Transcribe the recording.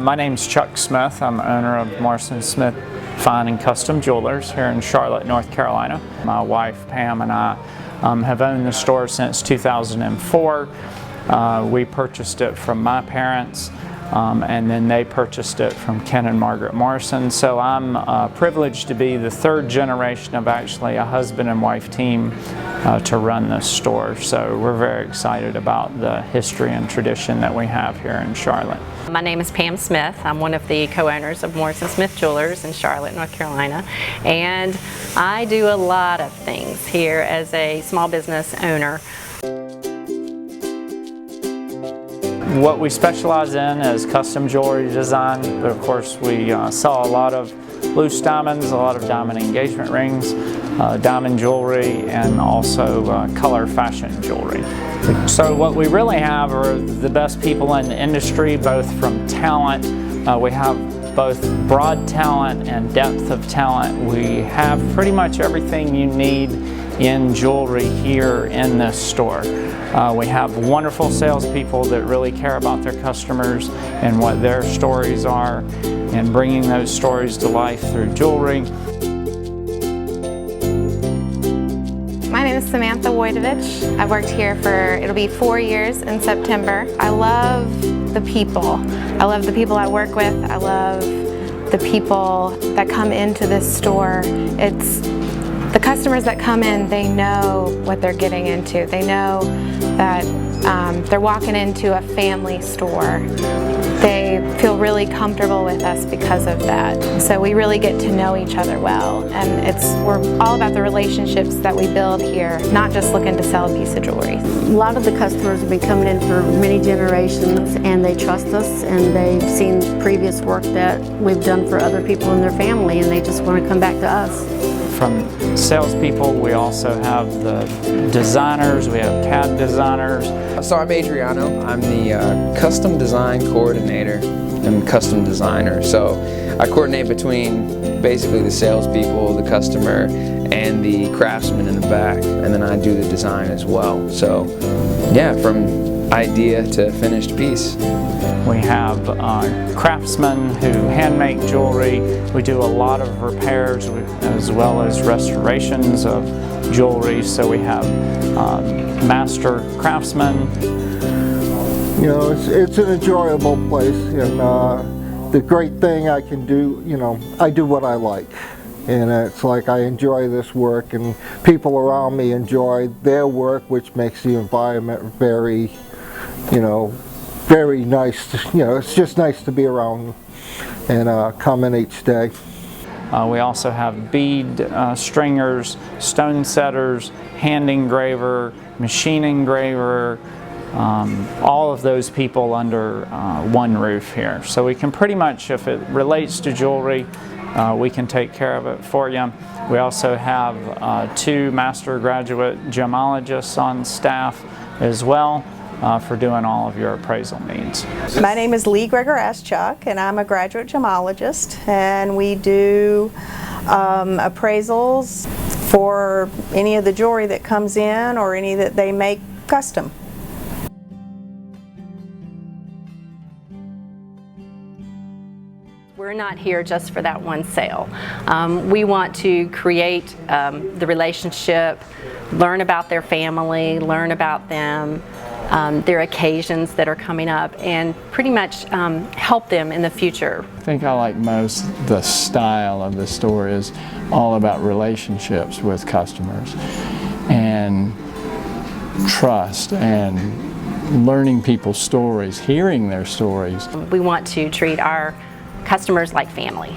My name's Chuck Smith. I'm owner of Morrison Smith Fine and Custom Jewelers here in Charlotte, North Carolina. My wife Pam and I have owned the store since 2004. We purchased it from my parents, and then they purchased it from Ken and Margaret Morrison. So I'm privileged to be the third generation of actually a husband and wife team to run this store. So we're very excited about the history and tradition that we have here in Charlotte. My name is Pam Smith. I'm one of the co-owners of Morrison Smith Jewelers in Charlotte, North Carolina, and I do a lot of things here as a small business owner. What we specialize in is custom jewelry design, but of course we sell a lot of loose diamonds, a lot of diamond engagement rings, diamond jewelry, and also color fashion jewelry. So what we really have are the best people in the industry, both from talent. We have both broad talent and depth of talent. We have pretty much everything you need in jewelry here in this store. We have wonderful salespeople that really care about their customers and what their stories are, and bringing those stories to life through jewelry. My name is Samantha Wojtowicz. I've worked here for, it'll be 4 years in September. I love the people. I love the people I work with. I love the people that come into this store. It's the customers that come in, they know what they're getting into. They know that they're walking into a family store. They feel really comfortable with us because of that. So we really get to know each other well, and we're all about the relationships that we build here, not just looking to sell a piece of jewelry. A lot of the customers have been coming in for many generations, and they trust us, and they've seen previous work that we've done for other people in their family, and they just want to come back to us. From salespeople, we also have the designers, we have CAD designers. So I'm Adriano. I'm the custom design coordinator and custom designer. So I coordinate between basically the salespeople, the customer, and the craftsman in the back, and then I do the design as well. So yeah, from idea to finished piece. We have craftsmen who hand-make jewelry. We do a lot of repairs as well as restorations of jewelry. So we have master craftsmen. You know, it's an enjoyable place, and the great thing I can do, you know, I do what I like. And it's like I enjoy this work, and people around me enjoy their work, which makes the environment very, you know, very nice. You know, it's just nice to be around and come in each day. We also have bead stringers, stone setters, hand engraver, machine engraver, all of those people under one roof here. So we can pretty much, if it relates to jewelry, we can take care of it for you. We also have 2 master graduate gemologists on staff as well for doing all of your appraisal needs. My name is Lee Gregoraschuk, and I'm a graduate gemologist, and we do appraisals for any of the jewelry that comes in or any that they make custom. We're not here just for that one sale. We want to create the relationship, learn about their family, learn about them, their occasions that are coming up, and pretty much help them in the future. I think I like most the style of the store is all about relationships with customers and trust and learning people's stories, hearing their stories. We want to treat our customers like family.